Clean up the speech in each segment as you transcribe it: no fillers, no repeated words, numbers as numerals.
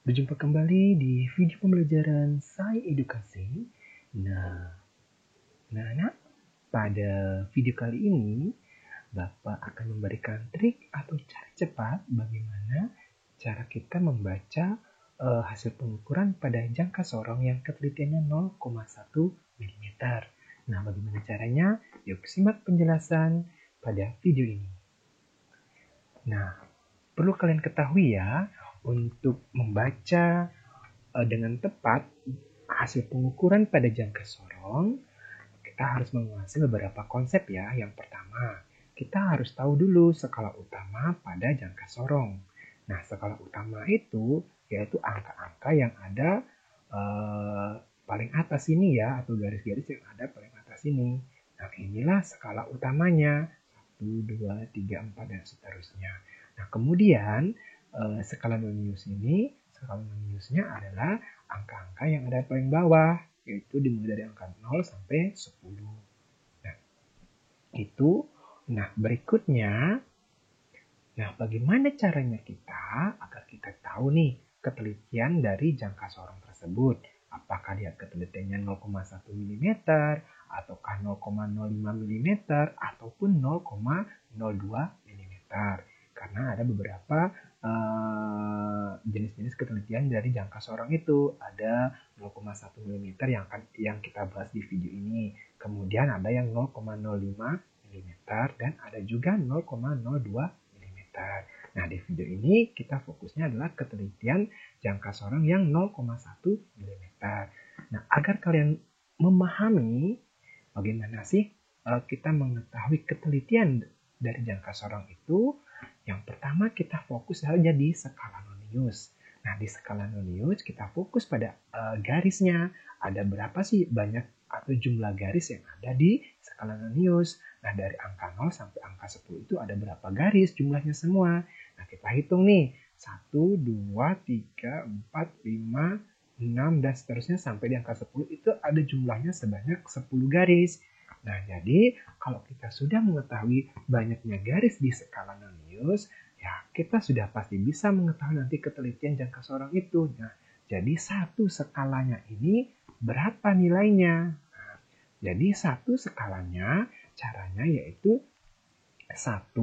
Berjumpa kembali di video pembelajaran Sai Edukasi. Nah, anak-anak, pada video kali ini Bapak akan memberikan trik atau cara cepat bagaimana cara kita membaca hasil pengukuran pada jangka sorong yang ketelitiannya 0,1 mm. Nah, bagaimana caranya? Yuk simak penjelasan pada video ini. Nah, perlu kalian ketahui ya, untuk membaca dengan tepat hasil pengukuran pada jangka sorong, kita harus menguasai beberapa konsep ya. Yang pertama, kita harus tahu dulu skala utama pada jangka sorong. Nah, skala utama itu yaitu angka-angka yang ada paling atas ini ya, atau garis-garis yang ada paling atas ini. Nah, inilah skala utamanya. 1, 2, 3, 4, dan seterusnya. Nah, kemudian skala non-newsnya adalah angka-angka yang ada paling bawah, yaitu dimulai dari angka 0 sampai 10. Nah, itu. Nah, berikutnya, bagaimana caranya kita agar kita tahu nih ketelitian dari jangka sorong tersebut? Apakah dia ketelitiannya 0,1 mm, ataukah 0,05 mm, ataupun 0,02 mm. Karena ada beberapa jenis-jenis ketelitian dari jangka sorong itu. Ada 0,1 mm yang kita bahas di video ini. Kemudian ada yang 0,05 mm dan ada juga 0,02 mm. Nah, di video ini kita fokusnya adalah ketelitian jangka sorong yang 0,1 mm. Nah, agar kalian memahami bagaimana sih kita mengetahui ketelitian dari jangka sorong itu, yang pertama kita fokus saja di skala non-news. Nah, di skala non-news kita fokus pada garisnya. Ada berapa sih banyak atau jumlah garis yang ada di skala non-news. Nah, dari angka 0 sampai angka 10 itu ada berapa garis jumlahnya semua. Nah, kita hitung nih. 1, 2, 3, 4, 5, 6, dan seterusnya sampai di angka 10 itu ada jumlahnya sebanyak 10 garis. Nah, jadi kalau kita sudah mengetahui banyaknya garis di skala non-news, ya kita sudah pasti bisa mengetahui nanti ketelitian jangka sorong itu. Nah, jadi satu skalanya ini berapa nilainya? Nah, jadi satu skalanya caranya yaitu 1,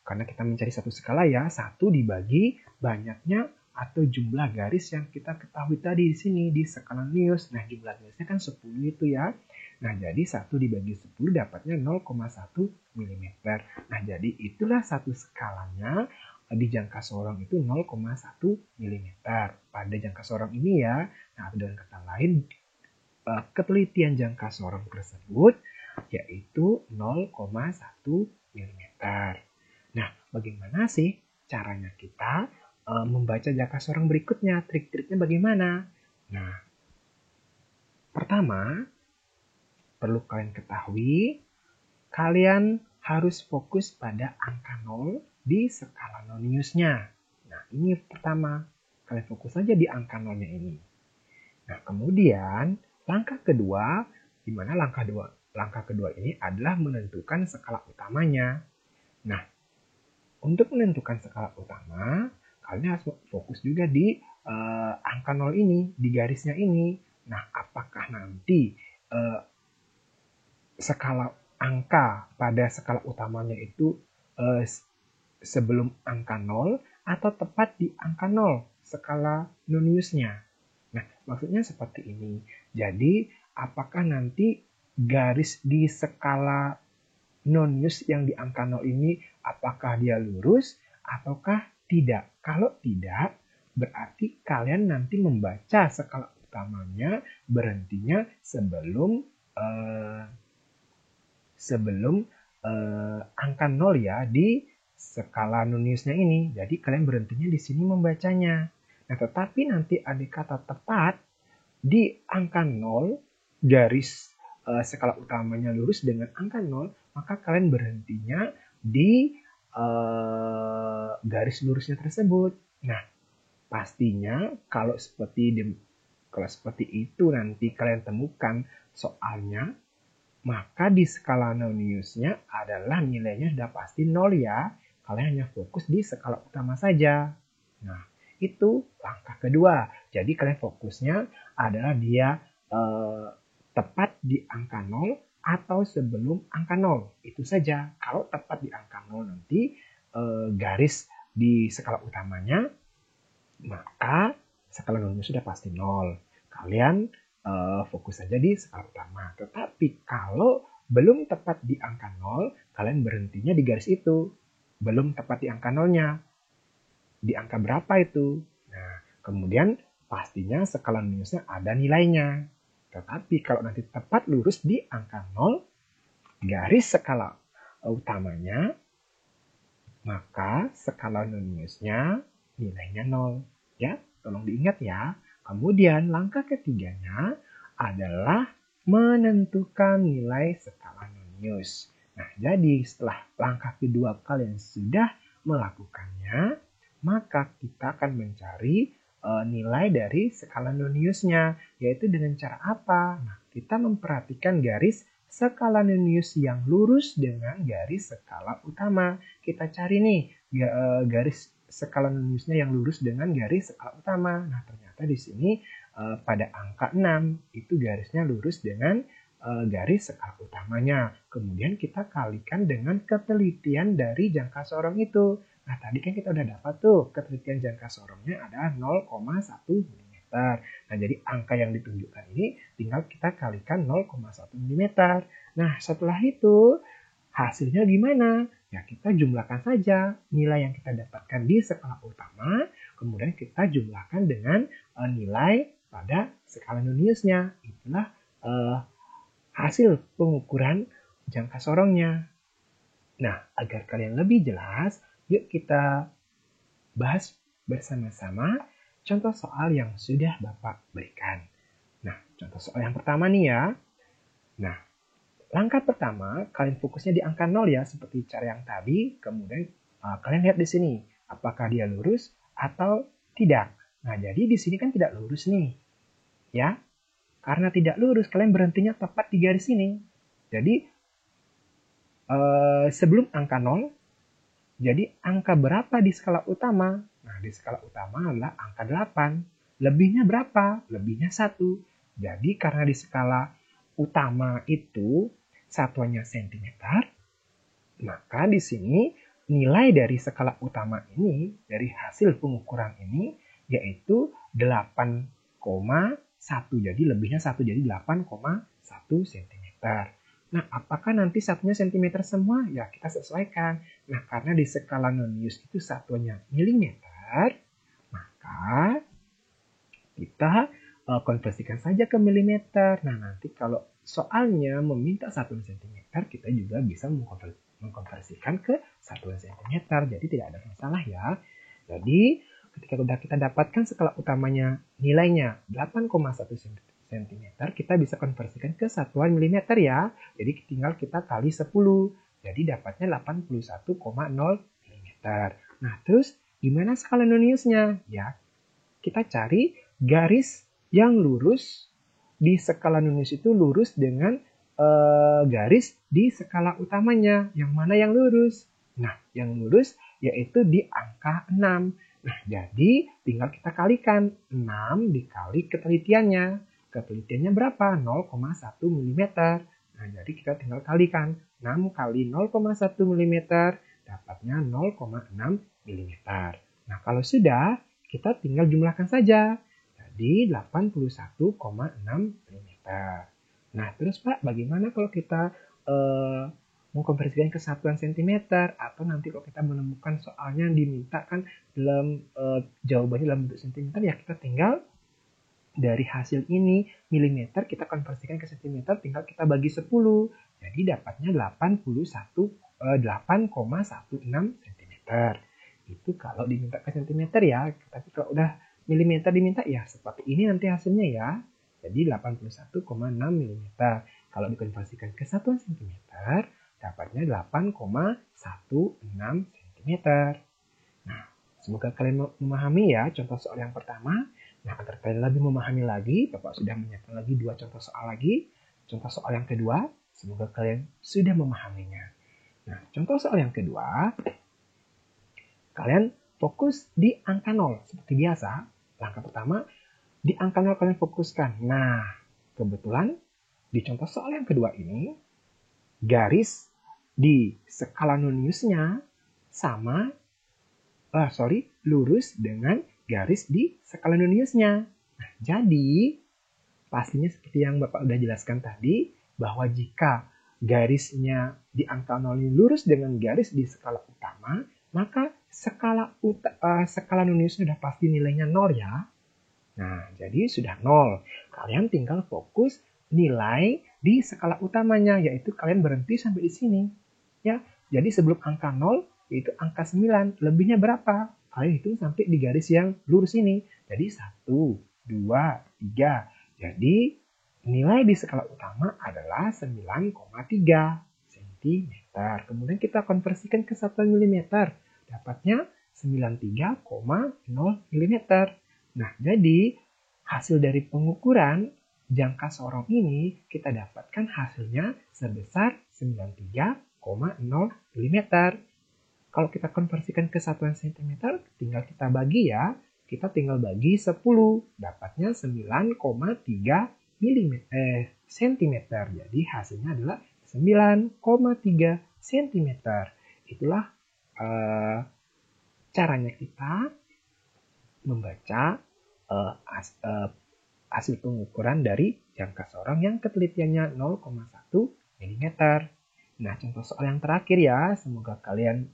karena kita mencari satu skala ya, 1 dibagi banyaknya atau jumlah garis yang kita ketahui tadi di sini di skala news. Nah, jumlah garisnya kan 10 itu ya. Nah, jadi 1 dibagi 10 dapatnya 0,1 mm. Nah, jadi itulah satu skalanya di jangka sorong itu 0,1 mm. Pada jangka sorong ini ya. Nah, dengan kata lain, ketelitian jangka sorong tersebut yaitu 0,1 mm. Nah, bagaimana sih caranya kita membaca jangka sorong berikutnya? Trik-triknya bagaimana? Nah, pertama, perlu kalian ketahui, kalian harus fokus pada angka 0 di skala non-newsnya. Nah, ini pertama, kalian fokus saja di angka 0-nya ini. Nah, kemudian langkah kedua, di mana langkah kedua ini adalah menentukan skala utamanya. Nah, untuk menentukan skala utama, kalian harus fokus juga di angka 0 ini, di garisnya ini. Nah, apakah nanti skala angka pada skala utamanya itu sebelum angka 0 atau tepat di angka 0 skala non-newsnya? Nah, maksudnya seperti ini. Jadi, apakah nanti garis di skala non-news yang di angka 0 ini apakah dia lurus ataukah tidak? Kalau tidak, berarti kalian nanti membaca skala utamanya berhentinya sebelum angka 0 ya di skala non-newsnya ini. Jadi kalian berhentinya di sini membacanya. Nah, tetapi nanti ada kata tepat di angka 0 garis skala utamanya lurus dengan angka 0, maka kalian berhentinya di garis lurusnya tersebut. Nah, pastinya kalau seperti itu nanti kalian temukan soalnya, maka di skala non-newsnya adalah nilainya sudah pasti 0 ya. Kalian hanya fokus di skala utama saja. Nah, Itu langkah kedua. Jadi kalian fokusnya adalah dia tepat di angka 0 atau sebelum angka 0. Itu saja. Kalau tepat di angka 0 nanti garis di skala utamanya, maka skala nolnya sudah pasti 0. Kalian fokus saja di skala utama. Tetapi kalau belum tepat di angka 0, kalian berhentinya di garis itu. Belum tepat di angka 0-nya. Di angka berapa itu? Nah, kemudian pastinya skala minusnya ada nilainya. Tetapi kalau nanti tepat lurus di angka 0, garis skala utamanya, maka skala minusnya nilainya 0. Ya, tolong diingat ya. Kemudian langkah ketiganya adalah menentukan nilai skala minus. Nah, jadi setelah langkah kedua kalian sudah melakukannya, maka kita akan mencari nilai dari skala noniusnya, yaitu dengan cara apa? Nah, kita memperhatikan garis skala nonius yang lurus dengan garis skala utama. Kita cari nih garis skala noniusnya yang lurus dengan garis skala utama. Nah, ternyata di sini pada angka 6 itu garisnya lurus dengan garis skala utamanya. Kemudian kita kalikan dengan ketelitian dari jangka sorong itu. Nah, tadi kan kita udah dapat tuh ketelitian jangka sorongnya adalah 0,1 mm. Nah, jadi angka yang ditunjukkan ini tinggal kita kalikan 0,1 mm. Nah, setelah itu hasilnya gimana? Ya, kita jumlahkan saja nilai yang kita dapatkan di skala utama, kemudian kita jumlahkan dengan nilai pada skala noniusnya. Itulah hasil pengukuran jangka sorongnya. Nah, agar kalian lebih jelas, yuk kita bahas bersama-sama contoh soal yang sudah Bapak berikan. Nah, contoh soal yang pertama nih ya. Nah, langkah pertama, kalian fokusnya di angka 0 ya, seperti cara yang tadi. Kemudian kalian lihat di sini, apakah dia lurus atau tidak. Nah, jadi di sini kan tidak lurus nih. Ya, karena tidak lurus, kalian berhentinya tepat di garis ini. Jadi, sebelum angka 0, jadi angka berapa di skala utama? Nah, di skala utama adalah angka 8. Lebihnya berapa? Lebihnya 1. Jadi karena di skala utama itu satuannya cm, maka di sini nilai dari skala utama ini, dari hasil pengukuran ini, yaitu 8,1. Jadi lebihnya 1, jadi 8,1 cm. Nah, apakah nanti satunya cm semua? Ya, kita sesuaikan. Nah, karena di skala nonius itu satuannya milimeter, maka kita konversikan saja ke milimeter. Nah, nanti kalau soalnya meminta satuan cm, kita juga bisa mengkonversikan ke satuan cm. Jadi tidak ada masalah ya. Jadi, ketika sudah kita dapatkan skala utamanya nilainya 8,1 cm, kita bisa konversikan ke satuan milimeter ya. Jadi tinggal kita kali 10. Jadi dapatnya 81,0 mm. Nah, terus gimana skala noniusnya? Ya, kita cari garis yang lurus di skala nonius itu lurus dengan garis di skala utamanya. Yang mana yang lurus? Nah, yang lurus yaitu di angka 6. Nah, jadi tinggal kita kalikan 6 dikali ketelitiannya. Ketelitiannya berapa? 0,1 mm. Nah, jadi kita tinggal kalikan 6 kali 0,1 mm dapatnya 0,6 mm. Nah, kalau sudah, kita tinggal jumlahkan saja. Jadi 81,6 mm. Nah, terus Pak, bagaimana kalau kita mengkonversikan ke satuan cm, atau nanti kalau kita menemukan soalnya diminta kan dalam jawabannya dalam bentuk cm, ya kita tinggal dari hasil ini milimeter kita konversikan ke cm, tinggal kita bagi 10. Jadi dapatnya 8,16 cm. Itu kalau diminta ke cm ya. Tapi kalau udah milimeter diminta ya seperti ini nanti hasilnya ya. Jadi 81,6 mm. Kalau dikonversikan ke satuan cm, dapatnya 8,16 cm. Nah, semoga kalian memahami ya contoh soal yang pertama. Nah, agar kalian lebih memahami lagi, Bapak sudah menyiapkan lagi 2 contoh soal lagi. Contoh soal yang kedua, semoga kalian sudah memahaminya. Nah, contoh soal yang kedua, kalian fokus di angka 0. Seperti biasa, langkah pertama, di angka 0 kalian fokuskan. Nah, kebetulan di contoh soal yang kedua ini, garis di skala noniusnya sama, lurus dengan garis di skala noniusnya. Nah, jadi, pastinya seperti yang Bapak udah jelaskan tadi, bahwa jika garisnya di angka 0 ini lurus dengan garis di skala utama, maka skala noniusnya sudah pasti nilainya 0 ya. Nah, jadi sudah 0. Kalian tinggal fokus nilai di skala utamanya, yaitu kalian berhenti sampai di sini. Ya, jadi sebelum angka 0, yaitu angka 9. Lebihnya berapa? Kalian hitung sampai di garis yang lurus ini. Jadi 1, 2, 3. Jadi nilai di skala utama adalah 9,3 cm. Kemudian kita konversikan ke satuan mm. Dapatnya 93,0 mm. Nah, jadi hasil dari pengukuran jangka sorong ini kita dapatkan hasilnya sebesar 93,0 mm. Kalau kita konversikan ke satuan cm, tinggal kita bagi ya. Kita tinggal bagi 10, dapatnya 9,3 cm. Jadi hasilnya adalah 9,3 cm. Itulah caranya kita membaca hasil pengukuran dari jangka sorong yang ketelitiannya 0,1 mm. Nah, contoh soal yang terakhir ya, semoga kalian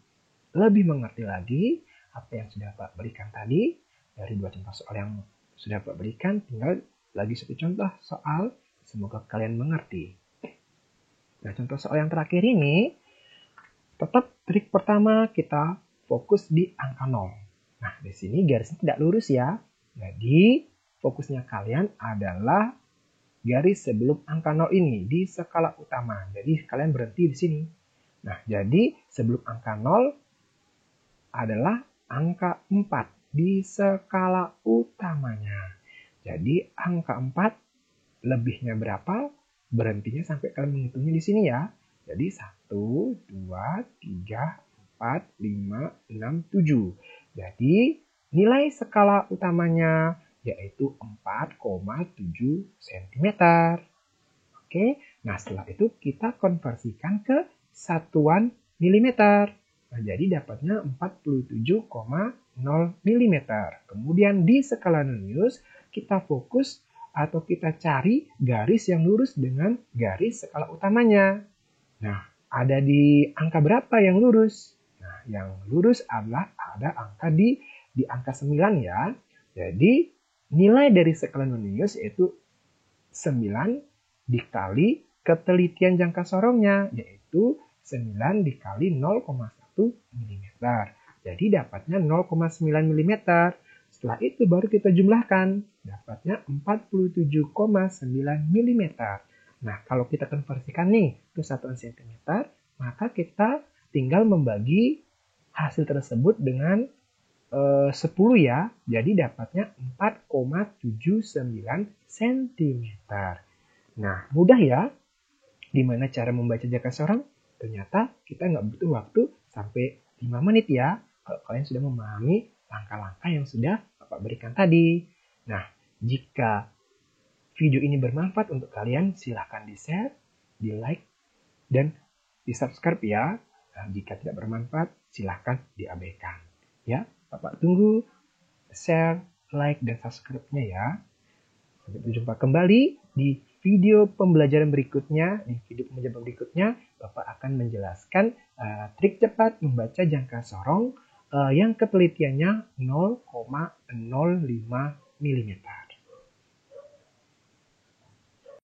lebih mengerti lagi apa yang sudah Pak berikan tadi. Dari dua contoh soal yang sudah Pak berikan, tinggal lagi satu contoh soal, semoga kalian mengerti. Nah, contoh soal yang terakhir ini, tetap trik pertama kita fokus di angka 0. Nah, di sini garisnya tidak lurus ya. Jadi, fokusnya kalian adalah garis sebelum angka 0 ini di skala utama. Jadi, kalian berhenti di sini. Nah, jadi sebelum angka 0 adalah angka 4 di skala utamanya. Jadi, angka 4 lebihnya berapa? Berhentinya sampai kalian menghitungnya di sini ya. Jadi 1, 2, 3, 4, 5, 6, 7. Jadi nilai skala utamanya yaitu 4,7 cm. Oke, nah setelah itu kita konversikan ke satuan milimeter. Nah, jadi dapatnya 47,0 mm. Kemudian di skala nonius kita fokus atau kita cari garis yang lurus dengan garis skala utamanya. Nah, ada di angka berapa yang lurus? Nah, yang lurus adalah ada angka di angka 9 ya. Jadi, nilai dari skala nonius yaitu 9 dikali ketelitian jangka sorongnya, yaitu 9 dikali 0,1 mm. Jadi, dapatnya 0,9 mm. Setelah itu baru kita jumlahkan, dapatnya 47,9 mm. Nah, kalau kita konversikan nih ke satuan cm, maka kita tinggal membagi hasil tersebut dengan 10 ya. Jadi dapatnya 4,79 cm. Nah, mudah ya. Gimana cara membaca jangka sorong? Ternyata kita nggak butuh waktu sampai 5 menit ya. Kalau kalian sudah memahami langkah-langkah yang sudah Bapak berikan tadi. Nah, jika video ini bermanfaat untuk kalian, silahkan di-share, di-like, dan di-subscribe ya. Nah, jika tidak bermanfaat, silahkan diabaikan. Ya, Bapak tunggu share, like, dan subscribe-nya ya. Sampai berjumpa kembali di video pembelajaran berikutnya. Di video pembelajaran berikutnya, Bapak akan menjelaskan trik cepat membaca jangka sorong yang ketelitiannya 0,05 mm.